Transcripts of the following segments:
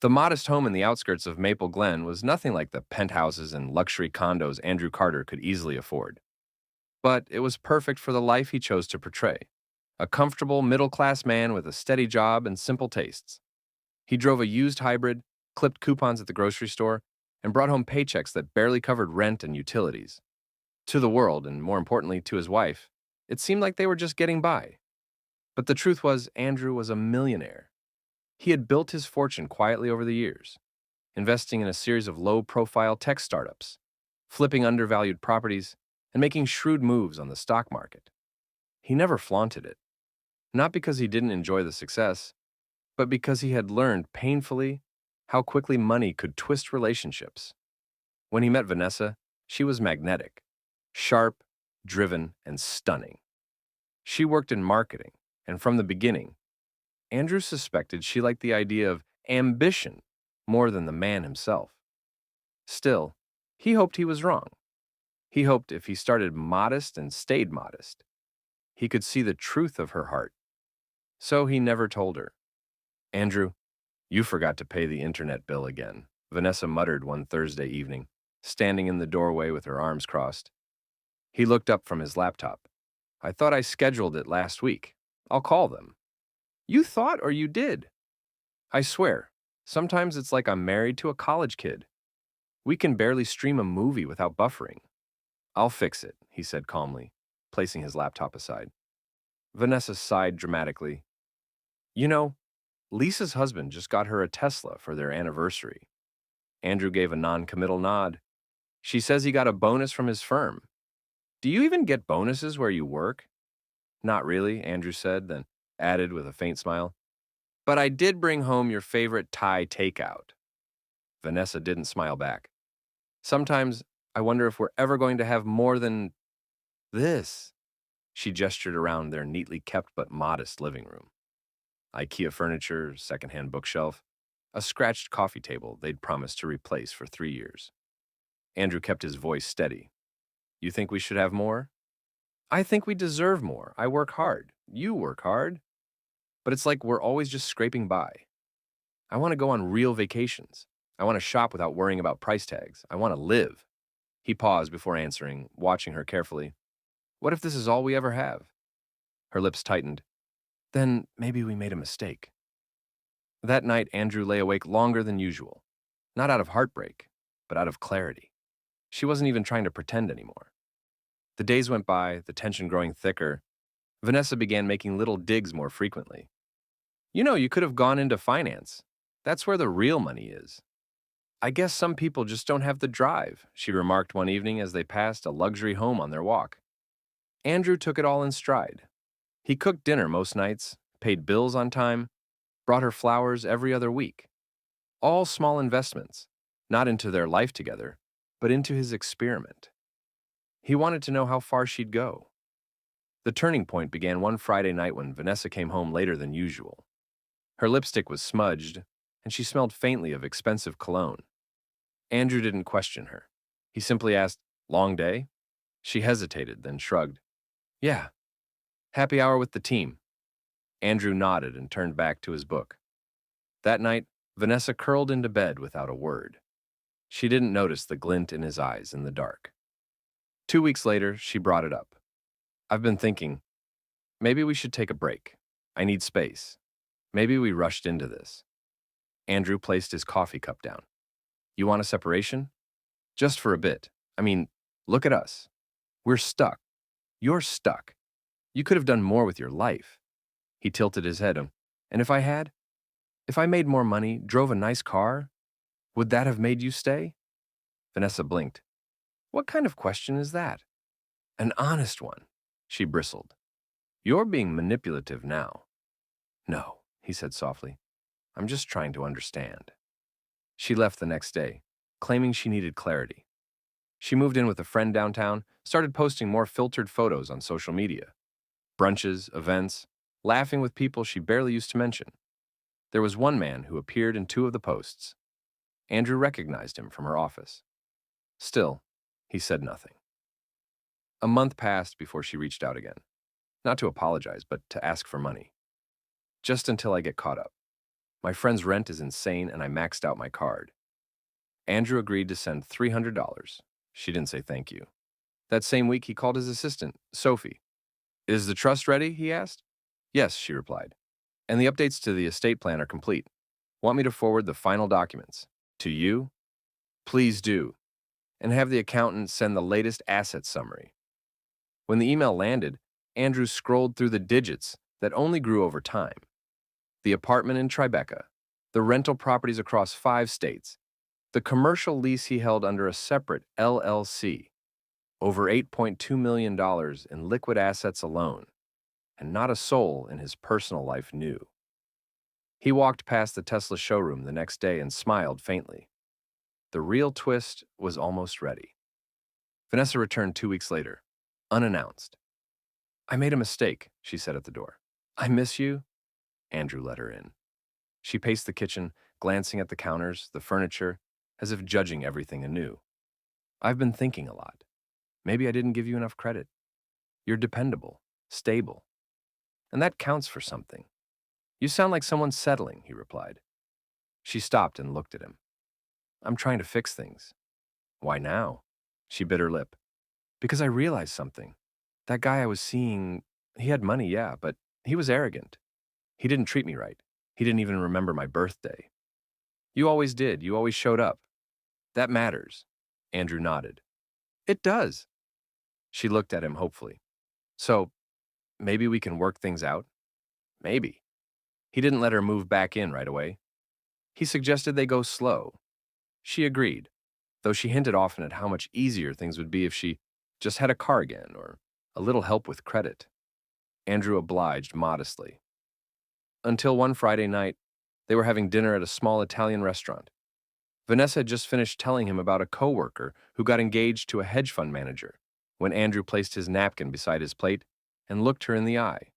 The modest home in the outskirts of Maple Glen was nothing like the penthouses and luxury condos Andrew Carter could easily afford. But it was perfect for the life he chose to portray, a comfortable middle-class man with a steady job and simple tastes. He drove a used hybrid, clipped coupons at the grocery store, and brought home paychecks that barely covered rent and utilities. To the world, and more importantly to his wife, it seemed like they were just getting by. But the truth was, Andrew was a millionaire. He had built his fortune quietly over the years, investing in a series of low-profile tech startups, flipping undervalued properties, and making shrewd moves on the stock market. He never flaunted it, not because he didn't enjoy the success, but because he had learned painfully how quickly money could twist relationships. When he met Vanessa, she was magnetic, sharp, driven, and stunning. She worked in marketing, and from the beginning, Andrew suspected she liked the idea of ambition more than the man himself. Still, he hoped he was wrong. He hoped if he started modest and stayed modest, he could see the truth of her heart. So he never told her. "Andrew, you forgot to pay the internet bill again," Vanessa muttered one Thursday evening, standing in the doorway with her arms crossed. He looked up from his laptop. "I thought I scheduled it last week. I'll call them." "You thought or you did?" "I swear, sometimes it's like I'm married to a college kid. We can barely stream a movie without buffering." "I'll fix it," he said calmly, placing his laptop aside. Vanessa sighed dramatically. "You know, Lisa's husband just got her a Tesla for their anniversary." Andrew gave a non-committal nod. "She says he got a bonus from his firm." "Do you even get bonuses where you work?" "Not really," Andrew said, then added with a faint smile. "But I did bring home your favorite Thai takeout." Vanessa didn't smile back. "Sometimes I wonder if we're ever going to have more than this." She gestured around their neatly kept but modest living room. IKEA furniture, secondhand bookshelf, a scratched coffee table they'd promised to replace for 3 years. Andrew kept his voice steady. "You think we should have more?" "I think we deserve more. I work hard. You work hard. But it's like we're always just scraping by. I want to go on real vacations. I want to shop without worrying about price tags. I want to live." He paused before answering, watching her carefully. "What if this is all we ever have?" Her lips tightened. "Then maybe we made a mistake." That night, Andrew lay awake longer than usual. Not out of heartbreak, but out of clarity. She wasn't even trying to pretend anymore. The days went by, the tension growing thicker. Vanessa began making little digs more frequently. "You know, you could have gone into finance. That's where the real money is." "I guess some people just don't have the drive," she remarked one evening as they passed a luxury home on their walk. Andrew took it all in stride. He cooked dinner most nights, paid bills on time, brought her flowers every other week. All small investments, not into their life together, but into his experiment. He wanted to know how far she'd go. The turning point began one Friday night when Vanessa came home later than usual. Her lipstick was smudged, and she smelled faintly of expensive cologne. Andrew didn't question her. He simply asked, "Long day?" She hesitated, then shrugged. "Yeah. Happy hour with the team." Andrew nodded and turned back to his book. That night, Vanessa curled into bed without a word. She didn't notice the glint in his eyes in the dark. 2 weeks later, she brought it up. "I've been thinking, maybe we should take a break. I need space. Maybe we rushed into this." Andrew placed his coffee cup down. "You want a separation?" "Just for a bit. I mean, look at us. We're stuck. You're stuck. You could have done more with your life." He tilted his head. "And if I had? If I made more money, drove a nice car, would that have made you stay?" Vanessa blinked. "What kind of question is that?" "An honest one," she bristled. "You're being manipulative now." "No," he said softly. "I'm just trying to understand." She left the next day, claiming she needed clarity. She moved in with a friend downtown, started posting more filtered photos on social media. Brunches, events, laughing with people she barely used to mention. There was one man who appeared in two of the posts. Andrew recognized him from her office. Still, he said nothing. A month passed before she reached out again. Not to apologize, but to ask for money. "Just until I get caught up." My friend's rent is insane and I maxed out my card. Andrew agreed to send $300. She didn't say thank you. That same week, he called his assistant, Sophie. Is the trust ready? He asked. Yes, she replied. And the updates to the estate plan are complete. Want me to forward the final documents? To you? Please do. And have the accountant send the latest asset summary. When the email landed, Andrew scrolled through the digits that only grew over time. The apartment in Tribeca, the rental properties across 5 states, the commercial lease he held under a separate LLC, over $8.2 million in liquid assets alone, and not a soul in his personal life knew. He walked past the Tesla showroom the next day and smiled faintly. The real twist was almost ready. Vanessa returned 2 weeks later, unannounced. I made a mistake, she said at the door. I miss you. Andrew let her in. She paced the kitchen, glancing at the counters, the furniture, as if judging everything anew. I've been thinking a lot. Maybe I didn't give you enough credit. You're dependable, stable. And that counts for something. You sound like someone settling, he replied. She stopped and looked at him. I'm trying to fix things. Why now? She bit her lip. Because I realized something. That guy I was seeing, he had money, yeah, but he was arrogant. He didn't treat me right. He didn't even remember my birthday. You always did. You always showed up. That matters. Andrew nodded. It does. She looked at him hopefully. So, maybe we can work things out? Maybe. He didn't let her move back in right away. He suggested they go slow. She agreed, though she hinted often at how much easier things would be if she just had a car again or a little help with credit. Andrew obliged modestly. Until one Friday night, they were having dinner at a small Italian restaurant. Vanessa had just finished telling him about a coworker who got engaged to a hedge fund manager when Andrew placed his napkin beside his plate and looked her in the eye.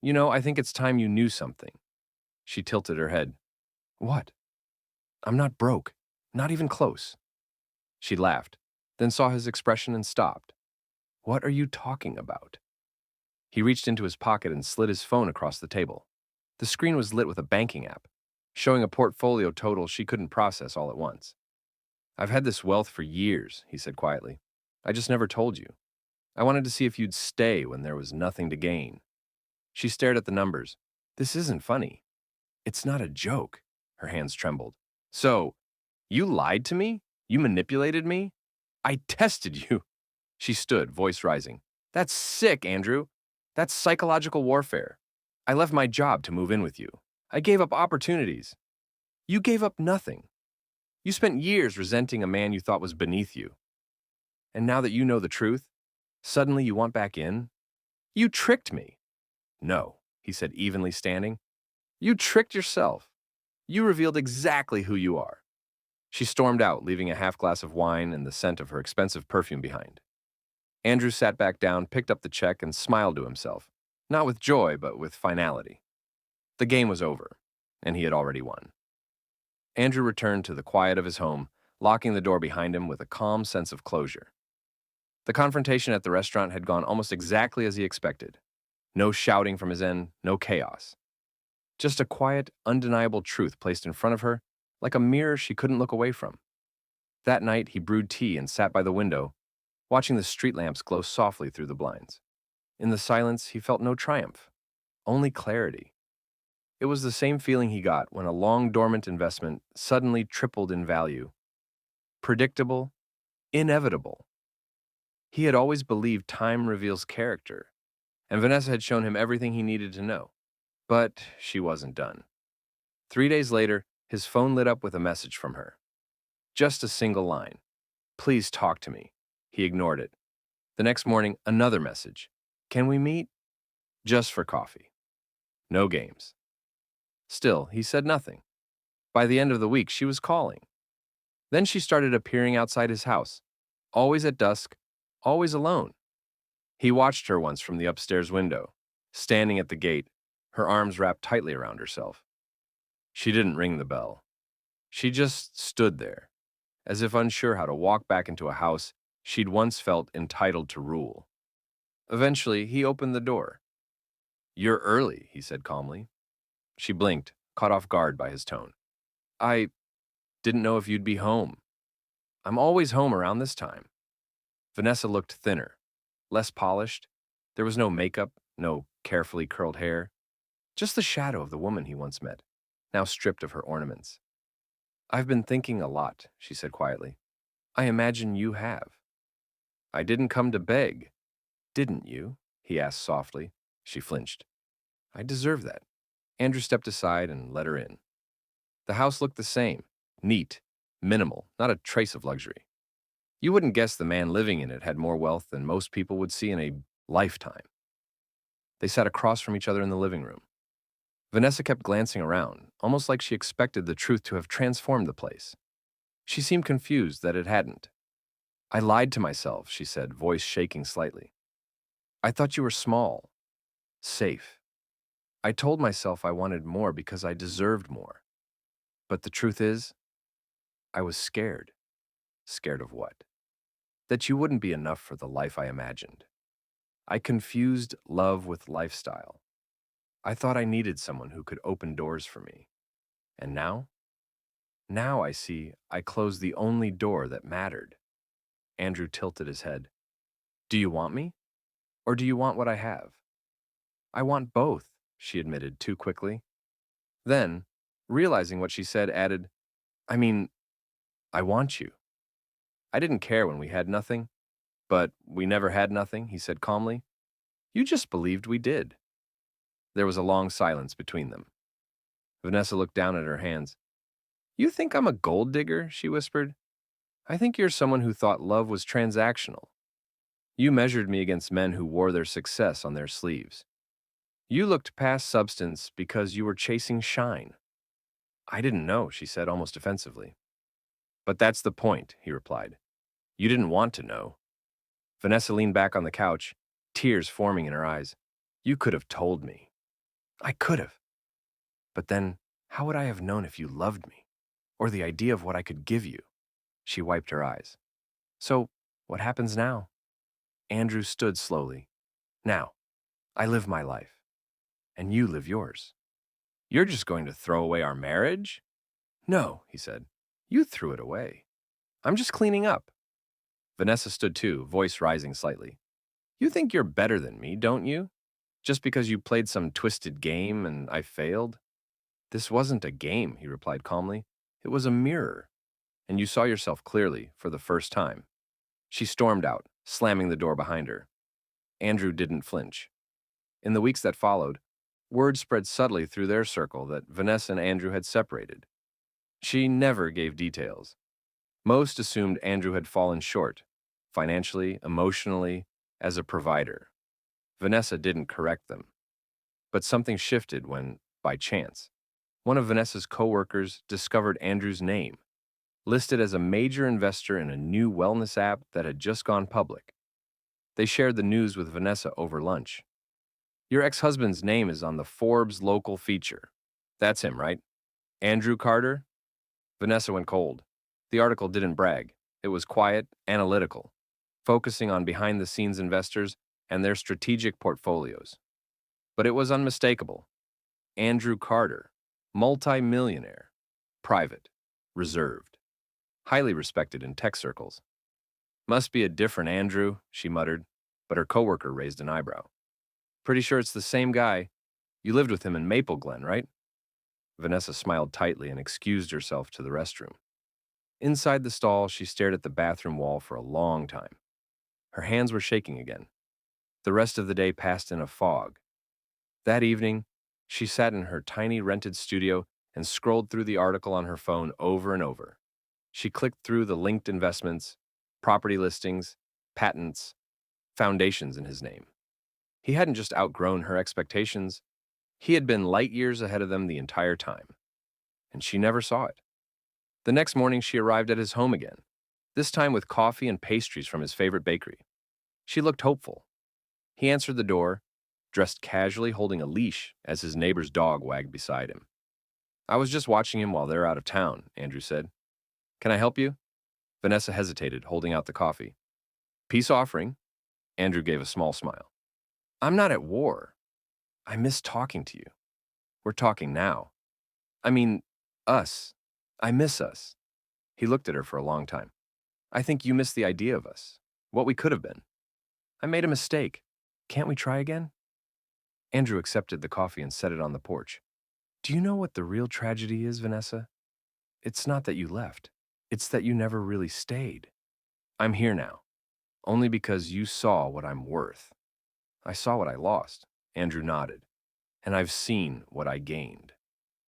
You know, I think it's time you knew something. She tilted her head. What? I'm not broke. Not even close. She laughed, then saw his expression and stopped. What are you talking about? He reached into his pocket and slid his phone across the table. The screen was lit with a banking app, showing a portfolio total she couldn't process all at once. I've had this wealth for years, he said quietly. I just never told you. I wanted to see if you'd stay when there was nothing to gain. She stared at the numbers. This isn't funny. It's not a joke. Her hands trembled. So, you lied to me? You manipulated me? I tested you. She stood, voice rising. That's sick, Andrew. That's psychological warfare. I left my job to move in with you. I gave up opportunities. You gave up nothing. You spent years resenting a man you thought was beneath you. And now that you know the truth, suddenly you want back in? You tricked me. No, he said evenly standing. You tricked yourself. You revealed exactly who you are. She stormed out, leaving a half glass of wine and the scent of her expensive perfume behind. Andrew sat back down, picked up the check, and smiled to himself, not with joy, but with finality. The game was over, and he had already won. Andrew returned to the quiet of his home, locking the door behind him with a calm sense of closure. The confrontation at the restaurant had gone almost exactly as he expected. No shouting from his end, no chaos. Just a quiet, undeniable truth placed in front of her, like a mirror she couldn't look away from. That night, he brewed tea and sat by the window, watching the street lamps glow softly through the blinds. In the silence, he felt no triumph, only clarity. It was the same feeling he got when a long-dormant investment suddenly tripled in value. Predictable, inevitable. He had always believed time reveals character, and Vanessa had shown him everything he needed to know. But she wasn't done. 3 days later, his phone lit up with a message from her. Just a single line. Please talk to me. He ignored it. The next morning, another message. Can we meet? Just for coffee. No games. Still, he said nothing. By the end of the week, she was calling. Then she started appearing outside his house, always at dusk, always alone. He watched her once from the upstairs window, standing at the gate, her arms wrapped tightly around herself. She didn't ring the bell. She just stood there, as if unsure how to walk back into a house she'd once felt entitled to rule. Eventually, he opened the door. You're early, he said calmly. She blinked, caught off guard by his tone. I didn't know if you'd be home. I'm always home around this time. Vanessa looked thinner, less polished. There was no makeup, no carefully curled hair, just the shadow of the woman he once met, now stripped of her ornaments. I've been thinking a lot, she said quietly. I imagine you have. I didn't come to beg, didn't you? He asked softly. She flinched. I deserve that. Andrew stepped aside and let her in. The house looked the same, neat, minimal, not a trace of luxury. You wouldn't guess the man living in it had more wealth than most people would see in a lifetime. They sat across from each other in the living room. Vanessa kept glancing around, almost like she expected the truth to have transformed the place. She seemed confused that it hadn't. I lied to myself, she said, voice shaking slightly. I thought you were small, safe. I told myself I wanted more because I deserved more. But the truth is, I was scared. Scared of what? That you wouldn't be enough for the life I imagined. I confused love with lifestyle. I thought I needed someone who could open doors for me. And now? Now I see I closed the only door that mattered. Andrew tilted his head. Do you want me? Or do you want what I have? I want both, she admitted too quickly. Then, realizing what she said, added, I mean, I want you. I didn't care when we had nothing, but we never had nothing, he said calmly. You just believed we did. There was a long silence between them. Vanessa looked down at her hands. You think I'm a gold digger, she whispered. I think you're someone who thought love was transactional. You measured me against men who wore their success on their sleeves. You looked past substance because you were chasing shine. I didn't know, she said almost offensively. But that's the point, he replied. You didn't want to know. Vanessa leaned back on the couch, tears forming in her eyes. You could have told me. I could have. But then, how would I have known if you loved me? Or the idea of what I could give you? She wiped her eyes. So, what happens now? Andrew stood slowly. Now, I live my life. And you live yours. You're just going to throw away our marriage? No, he said. You threw it away. I'm just cleaning up. Vanessa stood too, voice rising slightly. You think you're better than me, don't you? Just because you played some twisted game and I failed? This wasn't a game, he replied calmly. It was a mirror. And you saw yourself clearly for the first time. She stormed out, slamming the door behind her. Andrew didn't flinch. In the weeks that followed, word spread subtly through their circle that Vanessa and Andrew had separated. She never gave details. Most assumed Andrew had fallen short, financially, emotionally, as a provider. Vanessa didn't correct them. But something shifted when, by chance, one of Vanessa's coworkers discovered Andrew's name, listed as a major investor in a new wellness app that had just gone public. They shared the news with Vanessa over lunch. Your ex-husband's name is on the Forbes local feature. That's him, right? Andrew Carter? Vanessa went cold. The article didn't brag. It was quiet, analytical, focusing on behind-the-scenes investors and their strategic portfolios. But it was unmistakable. Andrew Carter, multi-millionaire, private, reserved, highly respected in tech circles. Must be a different Andrew, she muttered, but her coworker raised an eyebrow. Pretty sure it's the same guy. You lived with him in Maple Glen, right? Vanessa smiled tightly and excused herself to the restroom. Inside the stall, she stared at the bathroom wall for a long time. Her hands were shaking again. The rest of the day passed in a fog. That evening, she sat in her tiny rented studio and scrolled through the article on her phone over and over. She clicked through the linked investments, property listings, patents, foundations in his name. He hadn't just outgrown her expectations, he had been light years ahead of them the entire time. And she never saw it. The next morning, she arrived at his home again, this time with coffee and pastries from his favorite bakery. She looked hopeful. He answered the door, dressed casually, holding a leash as his neighbor's dog wagged beside him. I was just watching him while they're out of town, Andrew said. Can I help you? Vanessa hesitated, holding out the coffee. Peace offering. Andrew gave a small smile. I'm not at war. I miss talking to you. We're talking now. I mean, us. I miss us. He looked at her for a long time. I think you miss the idea of us, what we could have been. I made a mistake. Can't we try again? Andrew accepted the coffee and set it on the porch. Do you know what the real tragedy is, Vanessa? It's not that you left. It's that you never really stayed. I'm here now, only because you saw what I'm worth. I saw what I lost, Andrew nodded, and I've seen what I gained.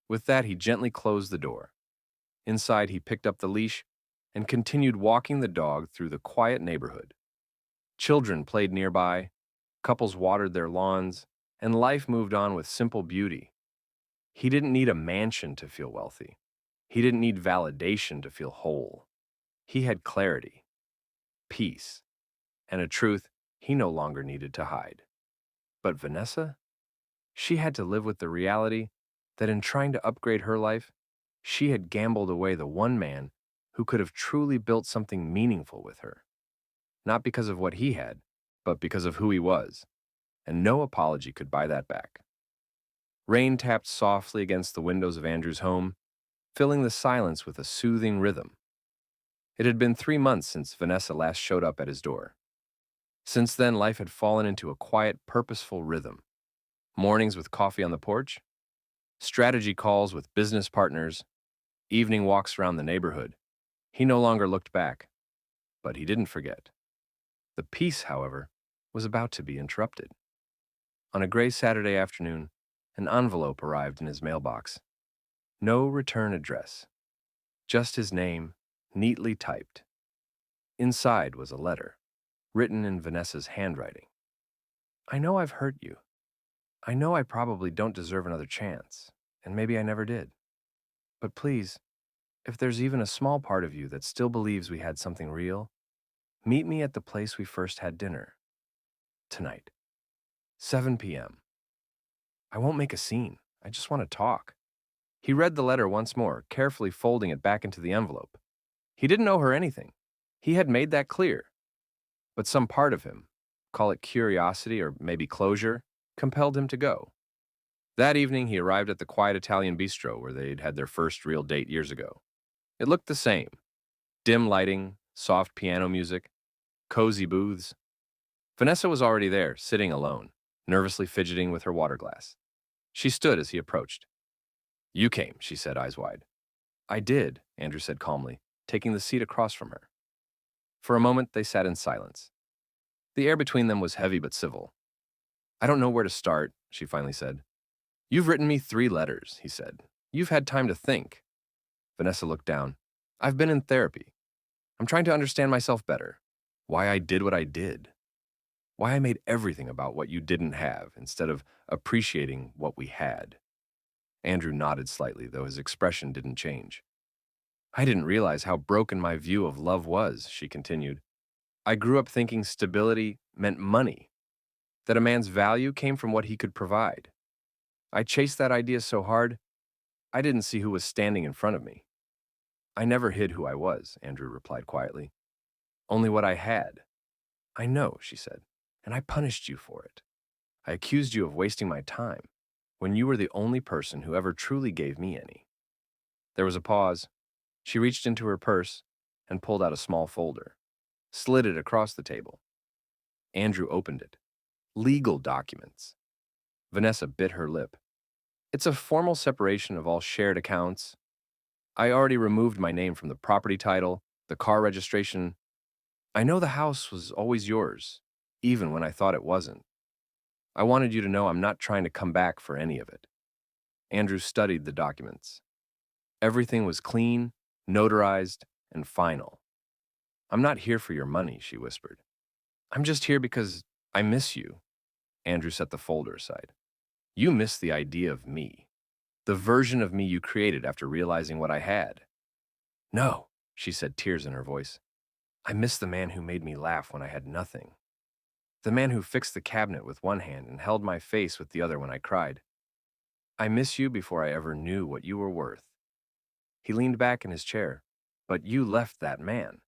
With that, he gently closed the door. Inside, he picked up the leash and continued walking the dog through the quiet neighborhood. Children played nearby, couples watered their lawns, and life moved on with simple beauty. He didn't need a mansion to feel wealthy. He didn't need validation to feel whole. He had clarity, peace, and a truth he no longer needed to hide. But Vanessa? She had to live with the reality that in trying to upgrade her life, she had gambled away the one man who could have truly built something meaningful with her. Not because of what he had, but because of who he was. And no apology could buy that back. Rain tapped softly against the windows of Andrew's home, filling the silence with a soothing rhythm. It had been 3 months since Vanessa last showed up at his door. Since then, life had fallen into a quiet, purposeful rhythm. Mornings with coffee on the porch, strategy calls with business partners, evening walks around the neighborhood. He no longer looked back, but he didn't forget. The peace, however, was about to be interrupted. On a gray Saturday afternoon, an envelope arrived in his mailbox. No return address, just his name, neatly typed. Inside was a letter, written in Vanessa's handwriting. I know I've hurt you. I know I probably don't deserve another chance, and maybe I never did. But please, if there's even a small part of you that still believes we had something real, meet me at the place we first had dinner. Tonight. 7 p.m. I won't make a scene. I just want to talk. He read the letter once more, carefully folding it back into the envelope. He didn't owe her anything. He had made that clear. But some part of him, call it curiosity or maybe closure, compelled him to go. That evening, he arrived at the quiet Italian bistro where they'd had their first real date years ago. It looked the same. Dim lighting, soft piano music, cozy booths. Vanessa was already there, sitting alone, nervously fidgeting with her water glass. She stood as he approached. You came, she said, eyes wide. I did, Andrew said calmly, taking the seat across from her. For a moment, they sat in silence. The air between them was heavy but civil. I don't know where to start, she finally said. You've written me 3 letters, he said. You've had time to think. Vanessa looked down. I've been in therapy. I'm trying to understand myself better. Why I did what I did. Why I made everything about what you didn't have instead of appreciating what we had. Andrew nodded slightly, though his expression didn't change. I didn't realize how broken my view of love was, she continued. I grew up thinking stability meant money, that a man's value came from what he could provide. I chased that idea so hard, I didn't see who was standing in front of me. I never hid who I was, Andrew replied quietly. Only what I had. I know, she said, and I punished you for it. I accused you of wasting my time, when you were the only person who ever truly gave me any. There was a pause. She reached into her purse and pulled out a small folder, slid it across the table. Andrew opened it. Legal documents. Vanessa bit her lip. It's a formal separation of all shared accounts. I already removed my name from the property title, the car registration. I know the house was always yours, even when I thought it wasn't. I wanted you to know I'm not trying to come back for any of it. Andrew studied the documents. Everything was clean, notarized, and final. I'm not here for your money, she whispered. I'm just here because I miss you. Andrew set the folder aside. You miss the idea of me, the version of me you created after realizing what I had. No, she said, tears in her voice. I miss the man who made me laugh when I had nothing. The man who fixed the cabinet with one hand and held my face with the other when I cried. I miss you before I ever knew what you were worth. He leaned back in his chair. But you left that man.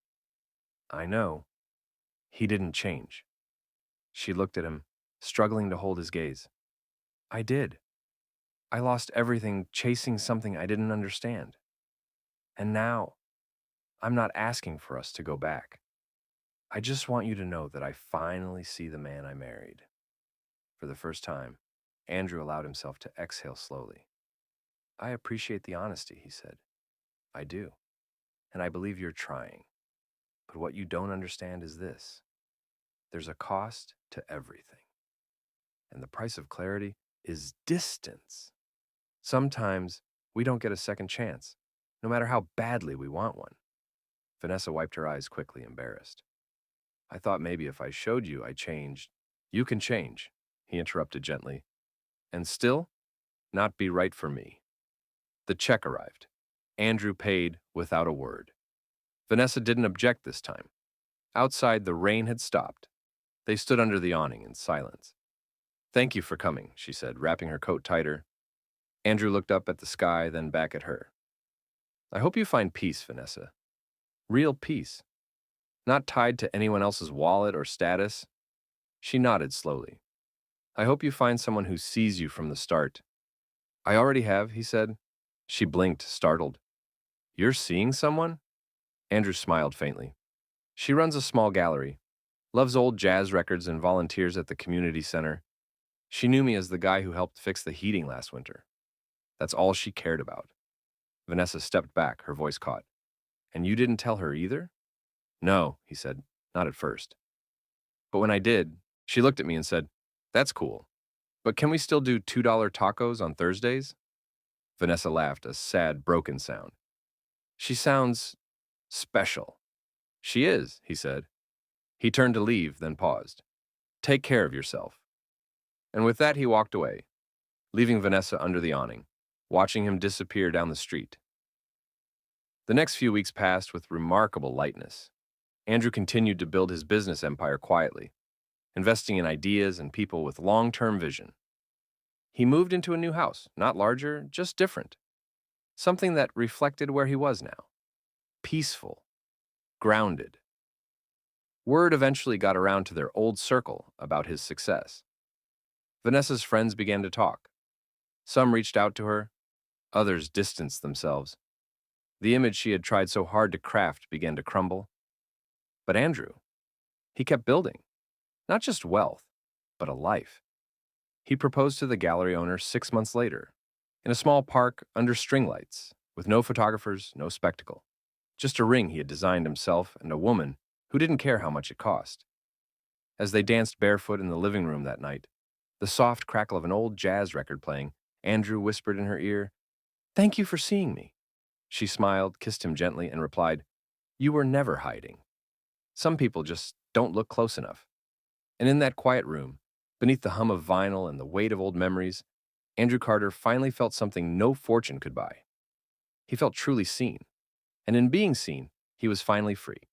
I know. He didn't change. She looked at him, struggling to hold his gaze. I did. I lost everything chasing something I didn't understand. And now, I'm not asking for us to go back. I just want you to know that I finally see the man I married." For the first time, Andrew allowed himself to exhale slowly. "I appreciate the honesty," he said. "I do. And I believe you're trying. But what you don't understand is this: there's a cost to everything. And the price of clarity is distance. Sometimes we don't get a second chance, no matter how badly we want one." Vanessa wiped her eyes quickly, embarrassed. "I thought maybe if I showed you I changed." "You can change," he interrupted gently, "and still not be right for me." The check arrived. Andrew paid without a word. Vanessa didn't object this time. Outside, the rain had stopped. They stood under the awning in silence. "Thank you for coming," she said, wrapping her coat tighter. Andrew looked up at the sky, then back at her. "I hope you find peace, Vanessa. Real peace. Not tied to anyone else's wallet or status." She nodded slowly. "I hope you find someone who sees you from the start." "I already have," he said. She blinked, startled. "You're seeing someone?" Andrew smiled faintly. "She runs a small gallery, loves old jazz records, and volunteers at the community center. She knew me as the guy who helped fix the heating last winter. That's all she cared about." Vanessa stepped back, her voice caught. "And you didn't tell her either?" "No," he said, "not at first. But when I did, she looked at me and said, 'That's cool. But can we still do $2 tacos on Thursdays?'" Vanessa laughed, a sad, broken sound. "She sounds special." "She is," he said. He turned to leave, then paused. "Take care of yourself." And with that, he walked away, leaving Vanessa under the awning, watching him disappear down the street. The next few weeks passed with remarkable lightness. Andrew continued to build his business empire quietly, investing in ideas and people with long-term vision. He moved into a new house, not larger, just different. Something that reflected where he was now. Peaceful, grounded. Word eventually got around to their old circle about his success. Vanessa's friends began to talk. Some reached out to her, others distanced themselves. The image she had tried so hard to craft began to crumble. But Andrew, he kept building. Not just wealth, but a life. He proposed to the gallery owner 6 months later, in a small park under string lights, with no photographers, no spectacle. Just a ring he had designed himself and a woman who didn't care how much it cost. As they danced barefoot in the living room that night, the soft crackle of an old jazz record playing, Andrew whispered in her ear, "Thank you for seeing me." She smiled, kissed him gently, and replied, "You were never hiding. Some people just don't look close enough." And in that quiet room, beneath the hum of vinyl and the weight of old memories, Andrew Carter finally felt something no fortune could buy. He felt truly seen. And in being seen, he was finally free.